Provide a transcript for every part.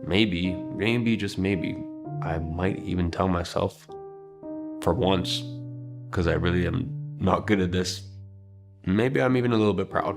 maybe, just maybe, I might even tell myself for once, because I really am not good at this, maybe I'm even a little bit proud.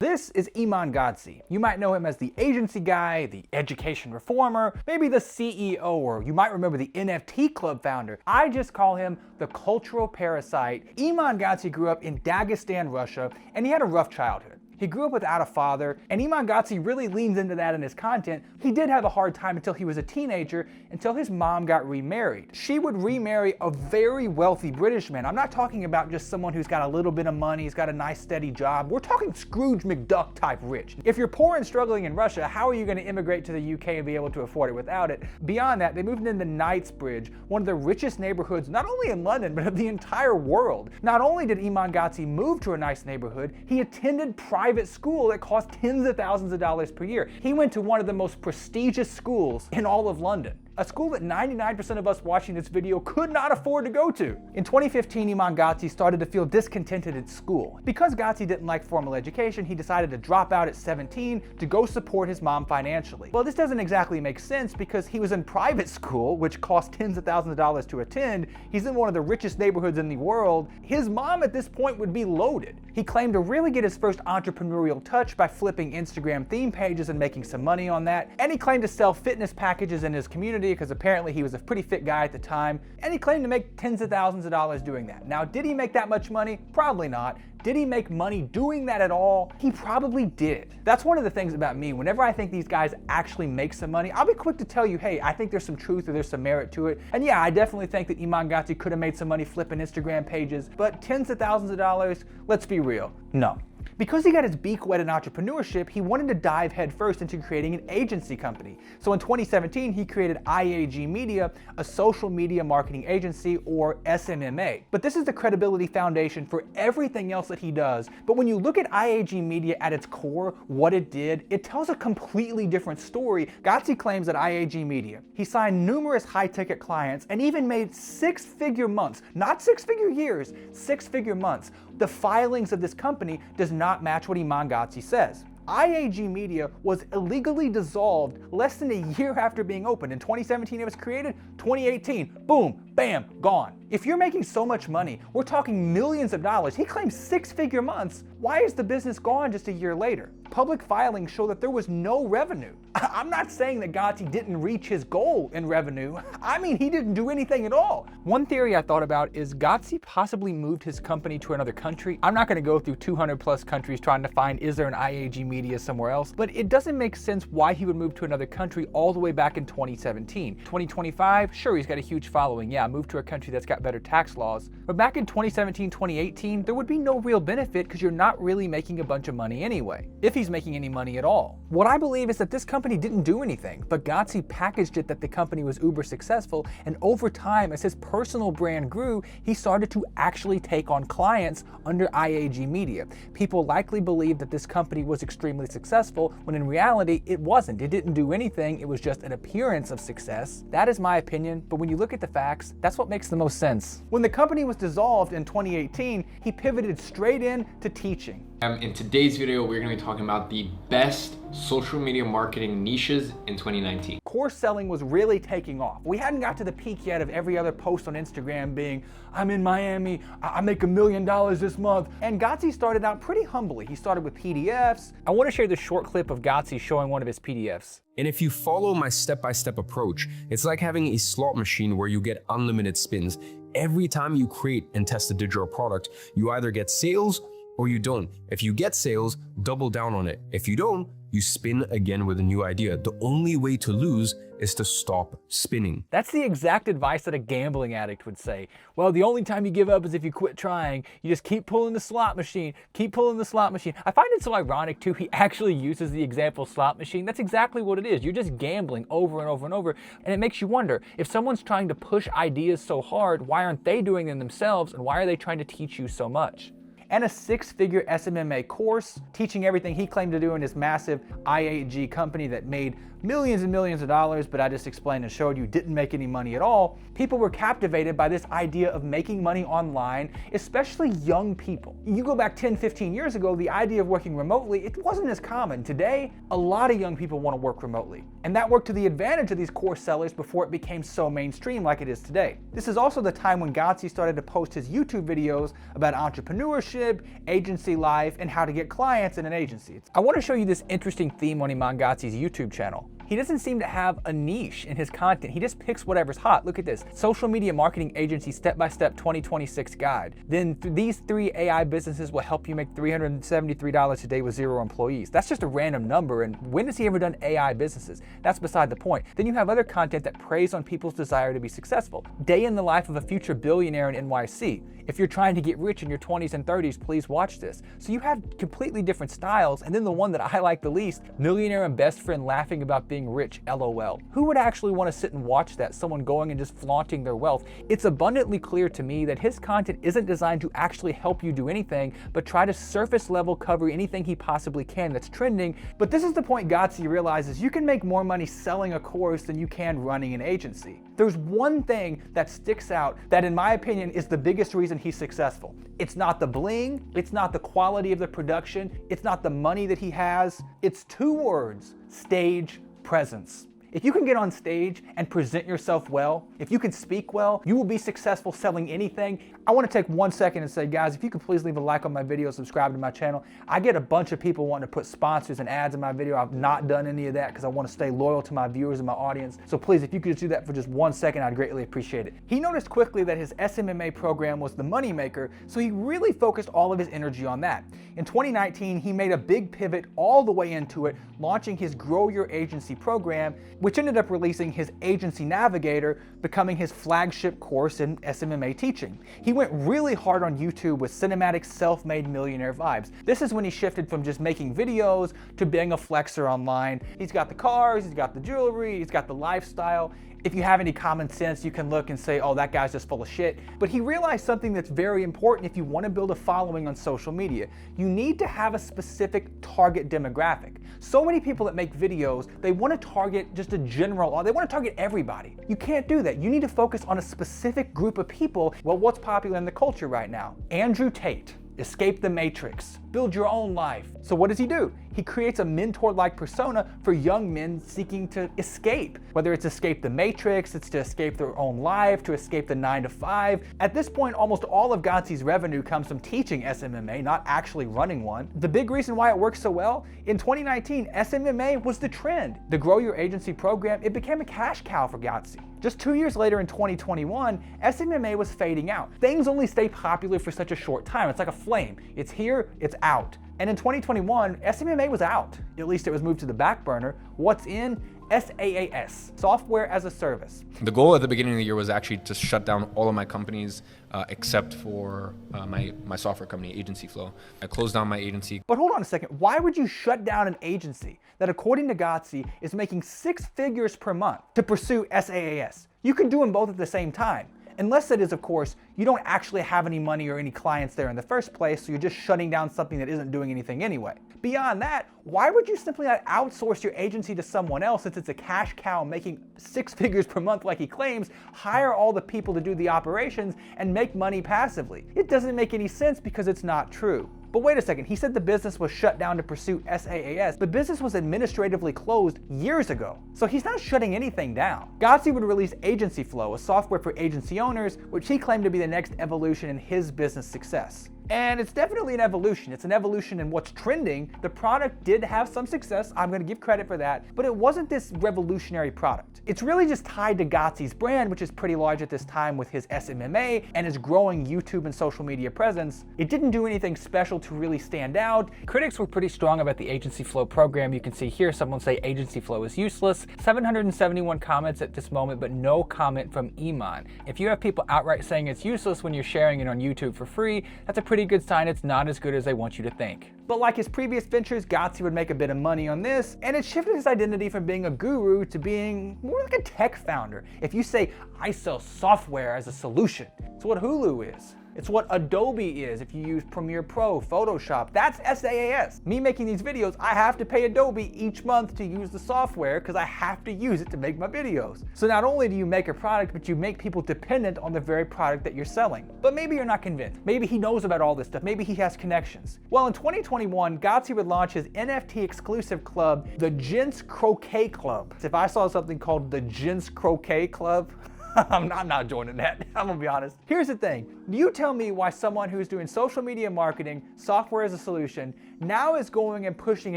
This is Iman Gadzhi. You might know him as the agency guy, the education reformer, maybe the CEO, or you might remember the NFT club founder. I just call him the cultural parasite. Iman Gadzhi grew up in Dagestan, Russia, and he had a rough childhood. He grew up without a father, and Iman Gadzhi really leans into that in his content. He did have a hard time until he was a teenager, until his mom got remarried. She would remarry a very wealthy British man. I'm not talking about just someone who's got a little bit of money, he's got a nice steady job. We're talking Scrooge McDuck type rich. If you're poor and struggling in Russia, how are you going to immigrate to the UK and be able to afford it without it? Beyond that, they moved into Knightsbridge, one of the richest neighborhoods, not only in London, but of the entire world. Not only did Iman Gadzhi move to a nice neighborhood, he attended private school that cost tens of thousands of dollars per year. He went to one of the most prestigious schools in all of London. A school that 99% of us watching this video could not afford to go to. In 2015, Iman Gadzhi started to feel discontented at school. Because Gadzhi didn't like formal education, he decided to drop out at 17 to go support his mom financially. Well, this doesn't exactly make sense because he was in private school, which cost tens of thousands of dollars to attend. He's in one of the richest neighborhoods in the world. His mom at this point would be loaded. He claimed to really get his first entrepreneurial touch by flipping Instagram theme pages and making some money on that. And he claimed to sell fitness packages in his community because apparently he was a pretty fit guy at the time, and he claimed to make tens of thousands of dollars doing that. Now, did he make that much money? Probably not. Did he make money doing that at all? He probably did. That's one of the things about me. Whenever I think these guys actually make some money, I'll be quick to tell you, hey, I think there's some truth or there's some merit to it. And yeah, I definitely think that Iman Gadzhi could have made some money flipping Instagram pages, but tens of thousands of dollars, let's be real, no. Because he got his beak wet in entrepreneurship, he wanted to dive headfirst into creating an agency company. So in 2017, he created IAG Media, a social media marketing agency, or SMMA. But this is the credibility foundation for everything else that he does. But when you look at IAG Media at its core, what it did, it tells a completely different story. Gadzhi claims that IAG Media, he signed numerous high-ticket clients and even made six-figure months, not six-figure years, six-figure months. The filings of this company does not match what Iman Gadzhi says. IAG Media was illegally dissolved less than a year after being opened. In 2017 it was created, 2018, boom, bam, gone. If you're making so much money, we're talking millions of dollars. He claims six-figure months. Why is the business gone just a year later? Public filings show that there was no revenue. I'm not saying that Gadzhi didn't reach his goal in revenue. I mean, he didn't do anything at all. One theory I thought about is Gadzhi possibly moved his company to another country. I'm not gonna go through 200 plus countries trying to find is there an IAG Media somewhere else, but it doesn't make sense why he would move to another country all the way back in 2017. 2025, sure, he's got a huge following. Yeah, move to a country that's got better tax laws. But back in 2017, 2018, there would be no real benefit because you're not really making a bunch of money anyway, if he's making any money at all. What I believe is that this company didn't do anything, but Gadzhi packaged it that the company was uber successful, and over time, as his personal brand grew, he started to actually take on clients under IAG Media. People likely believed that this company was extremely successful, when in reality, it wasn't. It didn't do anything, it was just an appearance of success. That is my opinion, but when you look at the facts, that's what makes the most sense. When the company was dissolved in 2018, he pivoted straight into teaching. In today's video, we're going to be talking about the best social media marketing niches in 2019. Course selling was really taking off. We hadn't got to the peak yet of every other post on Instagram being, I'm in Miami, I make $1 million this month. And Gadzhi started out pretty humbly. He started with PDFs. I want to share this short clip of Gadzhi showing one of his PDFs. And if you follow my step-by-step approach, it's like having a slot machine where you get unlimited spins. Every time you create and test a digital product, you either get sales or you don't. If you get sales, double down on it. If you don't, you spin again with a new idea. The only way to lose is to stop spinning. That's the exact advice that a gambling addict would say. Well, the only time you give up is if you quit trying. You just keep pulling the slot machine, keep pulling the slot machine. I find it so ironic too, he actually uses the example slot machine. That's exactly what it is. You're just gambling over and over and over. And it makes you wonder, if someone's trying to push ideas so hard, why aren't they doing them themselves? And why are they trying to teach you so much? And a six-figure SMMA course teaching everything he claimed to do in his massive IAG company that made millions and millions of dollars, but I just explained and showed you didn't make any money at all, people were captivated by this idea of making money online, especially young people. You go back 10, 15 years ago, the idea of working remotely, it wasn't as common. Today, a lot of young people want to work remotely. And that worked to the advantage of these course sellers before it became so mainstream like it is today. This is also the time when Gadzhi started to post his YouTube videos about entrepreneurship, agency life, and how to get clients in an agency. I want to show you this interesting theme on Iman Gadzhi's YouTube channel. He doesn't seem to have a niche in his content. He just picks whatever's hot. Look at this. Social media marketing agency step-by-step 2026 guide. Then these 3 AI businesses will help you make $373 a day with 0 employees. That's just a random number. And when has he ever done AI businesses? That's beside the point. Then you have other content that preys on people's desire to be successful. Day in the life of a future billionaire in NYC. If you're trying to get rich in your 20s and 30s, please watch this. So you have completely different styles, and then the one that I like the least, millionaire and best friend laughing about being rich, LOL. Who would actually want to sit and watch that? Someone going and just flaunting their wealth. It's abundantly clear to me that his content isn't designed to actually help you do anything, but try to surface level cover anything he possibly can that's trending. But this is the point Gadzhi realizes: you can make more money selling a course than you can running an agency. There's one thing that sticks out that, in my opinion, is the biggest reason he's successful. It's not the bling, it's not the quality of the production, it's not the money that he has. It's 2 words: stage presence. If you can get on stage and present yourself well, if you can speak well, you will be successful selling anything. I want to take 1 second and say, guys, if you could please leave a like on my video, subscribe to my channel. I get a bunch of people wanting to put sponsors and ads in my video. I've not done any of that because I want to stay loyal to my viewers and my audience. So please, if you could just do that for just 1 second, I'd greatly appreciate it. He noticed quickly that his SMMA program was the moneymaker, so he really focused all of his energy on that. In 2019, he made a big pivot all the way into it, launching his Grow Your Agency program, which ended up releasing his Agency Navigator, becoming his flagship course in SMMA teaching. He went really hard on YouTube with cinematic self-made millionaire vibes. This is when he shifted from just making videos to being a flexer online. He's got the cars, he's got the jewelry, he's got the lifestyle. If you have any common sense, you can look and say, oh, that guy's just full of shit. But he realized something that's very important if you want to build a following on social media. You need to have a specific target demographic. So many people that make videos, they want to target just a general, they want to target everybody. You can't do that. You need to focus on a specific group of people. Well, what's popular in the culture right now? Andrew Tate. Escape the matrix, build your own life. So what does he do? He creates a mentor-like persona for young men seeking to escape. Whether it's escape the matrix, it's to escape their own life, to escape the 9 to 5. At this point, almost all of Gadzhi's revenue comes from teaching SMMA, not actually running one. The big reason why it works so well, in 2019, SMMA was the trend. The Grow Your Agency program, it became a cash cow for Gadzhi. Just 2 years later in 2021, SMMA was fading out. Things only stay popular for such a short time. It's like a flame. It's here, it's out. And in 2021, SMMA was out. At least it was moved to the back burner. What's in? SaaS, software as a service. The goal at the beginning of the year was actually to shut down all of my companies except for my software company, Agency Flow. I closed down my agency. But hold on a second. Why would you shut down an agency that, according to Gadzhi, is making 6 figures per month to pursue SaaS? You can do them both at the same time. Unless it is, of course, you don't actually have any money or any clients there in the first place, so you're just shutting down something that isn't doing anything anyway. Beyond that, why would you simply not outsource your agency to someone else, since it's a cash cow making 6 figures per month like he claims, hire all the people to do the operations, and make money passively? It doesn't make any sense because it's not true. But wait a second, he said the business was shut down to pursue SaaS. The business was administratively closed years ago, so he's not shutting anything down. Gadzhi would release Agency Flow, a software for agency owners, which he claimed to be the next evolution in his business success. And it's definitely an evolution. It's an evolution in what's trending. The product did have some success, I'm gonna give credit for that, but it wasn't this revolutionary product. It's really just tied to Gadzhi's brand, which is pretty large at this time with his SMMA and his growing YouTube and social media presence. It didn't do anything special to really stand out. Critics were pretty strong about the Agency Flow program. You can see here someone say Agency Flow is useless. 771 comments at this moment, but no comment from Iman. If you have people outright saying it's useless when you're sharing it on YouTube for free, that's a pretty good sign it's not as good as they want you to think. But like his previous ventures, Gadzhi would make a bit of money on this, and it shifted his identity from being a guru to being more like a tech founder. If you say, I sell software as a solution, it's what Hulu is. It's what Adobe is if you use Premiere Pro, Photoshop. That's SaaS. Me making these videos, I have to pay Adobe each month to use the software because I have to use it to make my videos. So not only do you make a product, but you make people dependent on the very product that you're selling. But maybe you're not convinced. Maybe he knows about all this stuff. Maybe he has connections. Well, in 2021, Gadzhi would launch his NFT exclusive club, the Gents Croquet Club. If I saw something called the Gents Croquet Club, I'm not joining that. I'm gonna be honest. Here's the thing. You tell me why someone who's doing social media marketing, software as a solution, now is going and pushing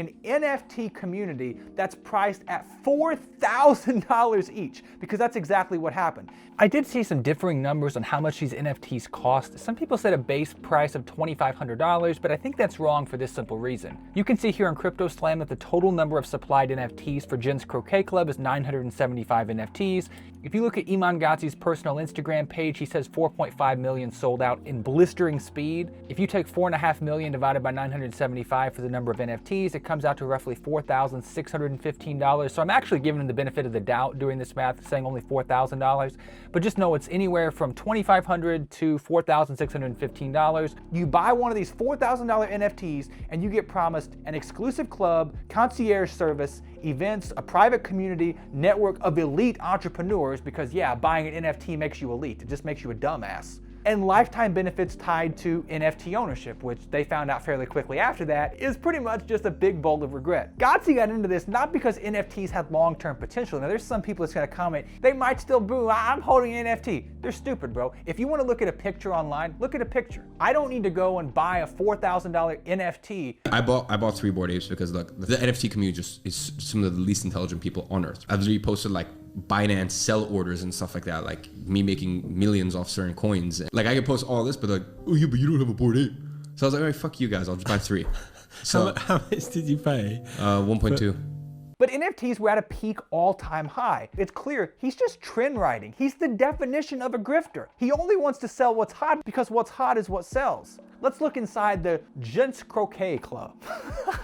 an NFT community that's priced at $4,000 each, because that's exactly what happened. I did see some differing numbers on how much these NFTs cost. Some people said a base price of $2,500, but I think that's wrong for this simple reason. You can see here on CryptoSlam that the total number of supplied NFTs for Gents Croquet Club is 975 NFTs. If you look at Iman Gadzhi's personal Instagram page, he says 4.5 million sold out in blistering speed. If you take 4.5 million divided by 975 for the number of NFTs, it comes out to roughly $4,615. So I'm actually giving him the benefit of the doubt doing this math, saying only $4,000. But just know it's anywhere from $2,500 to $4,615. You buy one of these $4,000 NFTs and you get promised an exclusive club, concierge service, events, a private community, network of elite entrepreneurs, because yeah, buying an NFT makes you elite. It just makes you a dumbass. And lifetime benefits tied to NFT ownership, which they found out fairly quickly after that is pretty much just a big bowl of regret. Gadzhi got into this not because NFTs had long-term potential. Now there's some people that's gonna comment, they might still boo, I'm holding an NFT. They're stupid, bro. If you wanna look at a picture online, look at a picture. I don't need to go and buy a $4,000 NFT. I bought 3 Bored Apes because look, the NFT community just is some of the least intelligent people on earth. I've literally posted like Binance sell orders and stuff like that, like me making millions off certain coins. Like I could post all this, but like, oh yeah, but you don't have a Bored Ape. So I was like, all right, fuck you guys, I'll just buy 3. So how much did you pay? 1.2. But NFTs were at a peak all-time high. It's clear he's just trend riding. He's the definition of a grifter. He only wants to sell what's hot because what's hot is what sells. Let's look inside the Gents Croquet Club.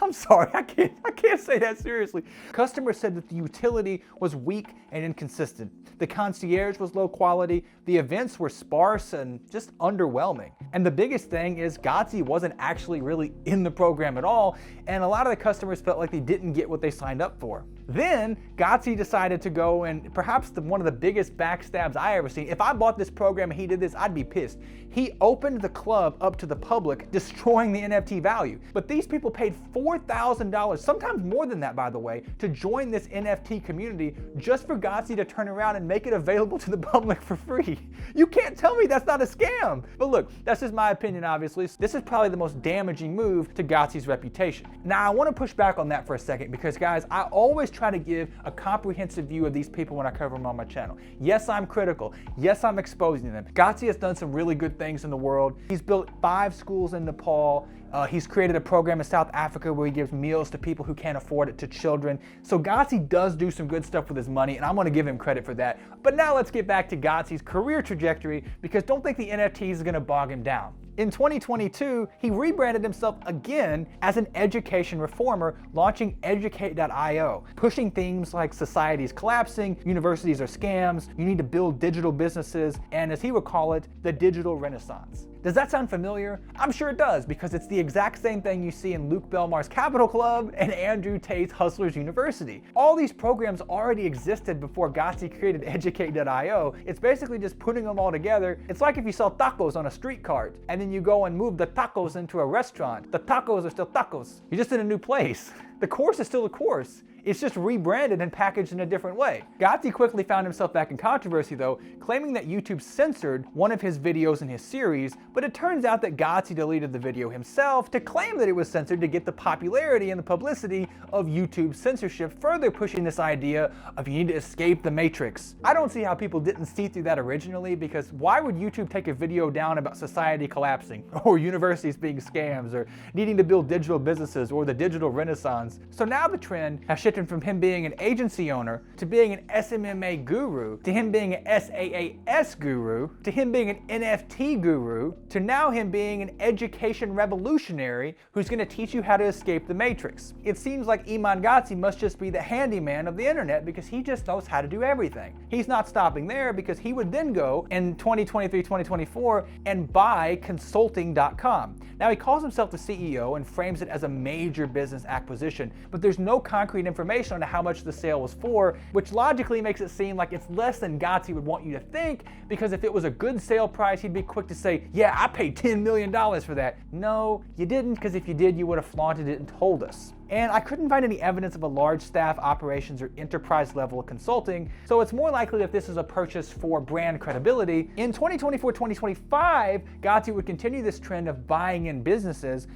I'm sorry, I can't say that seriously. Customers said that the utility was weak and inconsistent. The concierge was low quality, the events were sparse and just underwhelming. And the biggest thing is Gadzhi wasn't actually really in the program at all, and a lot of the customers felt like they didn't get what they signed up for. Then Gadzhi decided to go, and perhaps one of the biggest backstabs I ever seen. If I bought this program and he did this, I'd be pissed. He opened the club up to the public, destroying the NFT value. But these people paid $4,000, sometimes more than that by the way, to join this NFT community just for Gadzhi to turn around and make it available to the public for free. You can't tell me that's not a scam. But look, that's just my opinion obviously. This is probably the most damaging move to Gadzhi's reputation. Now I want to push back on that for a second because guys, I always try to give a comprehensive view of these people when I cover them on my channel. Yes, I'm critical. Yes, I'm exposing them. Gadzhi has done some really good things in the world. He's built 5 schools in Nepal. He's created a program in South Africa where he gives meals to people who can't afford it, to children. So Gadzhi does do some good stuff with his money, and I want to give him credit for that. But now let's get back to Gadzhi's career trajectory, because don't think the NFTs is going to bog him down. In 2022, he rebranded himself again as an education reformer, launching Educate.io, pushing themes like society is collapsing, universities are scams, you need to build digital businesses, and as he would call it, the digital renaissance. Does that sound familiar? I'm sure it does, because it's the exact same thing you see in Luke Belmar's Capital Club and Andrew Tate's Hustlers University. All these programs already existed before Gadzhi created Educate.io. It's basically just putting them all together. It's like if you sell tacos on a street cart, and then you go and move the tacos into a restaurant. The tacos are still tacos. You're just in a new place. The course is still a course. It's just rebranded and packaged in a different way. Gadzhi quickly found himself back in controversy though, claiming that YouTube censored one of his videos in his series, but it turns out that Gadzhi deleted the video himself to claim that it was censored to get the popularity and the publicity of YouTube censorship, further pushing this idea of you need to escape the matrix. I don't see how people didn't see through that originally, because why would YouTube take a video down about society collapsing, or universities being scams, or needing to build digital businesses, or the digital renaissance? So now the trend has shifted shifted from him being an agency owner to being an SMMA guru, to him being an SaaS guru, to him being an NFT guru, to now him being an education revolutionary who's going to teach you how to escape the matrix. It seems like Iman Gadzhi must just be the handyman of the internet because he just knows how to do everything. He's not stopping there because he would then go in 2023, 2024 and buy consulting.com. Now he calls himself the CEO and frames it as a major business acquisition, but there's no concrete information on how much the sale was for, which logically makes it seem like it's less than Gadzhi would want you to think, because if it was a good sale price, he'd be quick to say, yeah, I paid $10 million for that. No, you didn't, because if you did, you would have flaunted it and told us. And I couldn't find any evidence of a large staff, operations, or enterprise level consulting, so it's more likely that this is a purchase for brand credibility. In 2024-2025, Gadzhi would continue this trend of buying in businesses.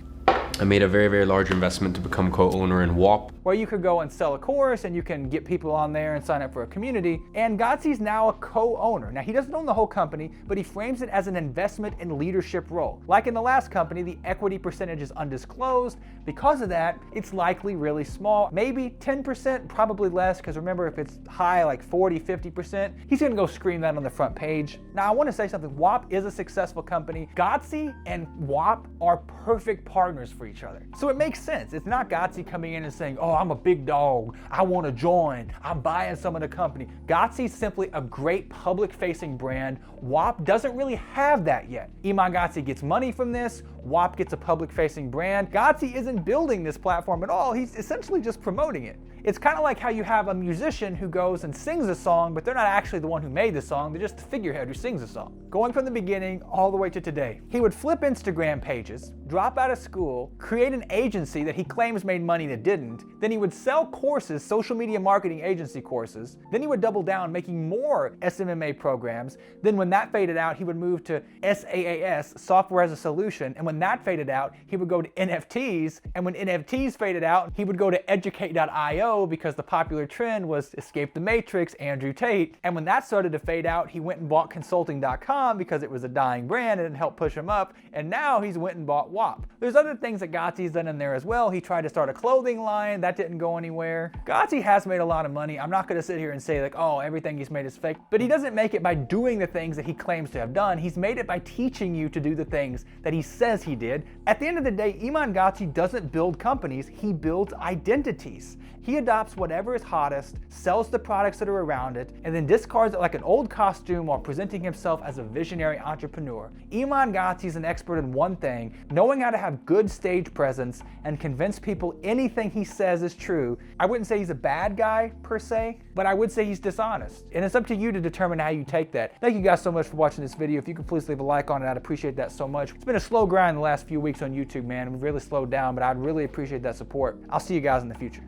I made a very, very large investment to become co-owner in WAP. Where you could go and sell a course and you can get people on there and sign up for a community. And Gadzhi's now a co-owner. Now he doesn't own the whole company, but he frames it as an investment and leadership role. Like in the last company, the equity percentage is undisclosed. Because of that, it's likely really small, maybe 10%, probably less, because remember, if it's high, like 40, 50%, he's gonna go scream that on the front page. Now I wanna say something, WAP is a successful company. Gadzhi and WAP are perfect partners for each other. So it makes sense. It's not Gadzhi coming in and saying, oh, I'm a big dog, I want to join, I'm buying some of the company. Gadzhi's simply a great public-facing brand. WAP doesn't really have that yet. Iman Gadzhi gets money from this, WAP gets a public-facing brand. Gadzhi isn't building this platform at all, he's essentially just promoting it. It's kind of like how you have a musician who goes and sings a song, but they're not actually the one who made the song, they're just the figurehead who sings the song. Going from the beginning all the way to today. He would flip Instagram pages, drop out of school, create an agency that he claims made money that didn't, then he would sell courses, social media marketing agency courses, then he would double down making more SMMA programs, then when that faded out, he would move to SaaS, software as a solution, and when that faded out, he would go to NFTs, and when NFTs faded out, he would go to educate.io because the popular trend was escape the matrix, Andrew Tate, and when that started to fade out, he went and bought consulting.com because it was a dying brand and it helped push him up, and now he's went and bought WAP. There's other things that Gadzhi's done in there as well. He tried to start a clothing line, that didn't go anywhere. Gadzhi has made a lot of money. I'm not gonna sit here and say like, oh, everything he's made is fake, but he doesn't make it by doing the things that he claims to have done. He's made it by teaching you to do the things that he says he did. At the end of the day, Iman Gadzhi doesn't build companies, he builds identities. He adopts whatever is hottest, sells the products that are around it, and then discards it like an old costume while presenting himself as a visionary entrepreneur. Iman Gadzhi is an expert in one thing, knowing how to have good stage presence and convince people anything he says is true. I wouldn't say he's a bad guy per se, but I would say he's dishonest. And it's up to you to determine how you take that. Thank you guys so much for watching this video. If you could please leave a like on it, I'd appreciate that so much. It's been a slow grind the last few weeks on YouTube, man. We've really slowed down, but I'd really appreciate that support. I'll see you guys in the future.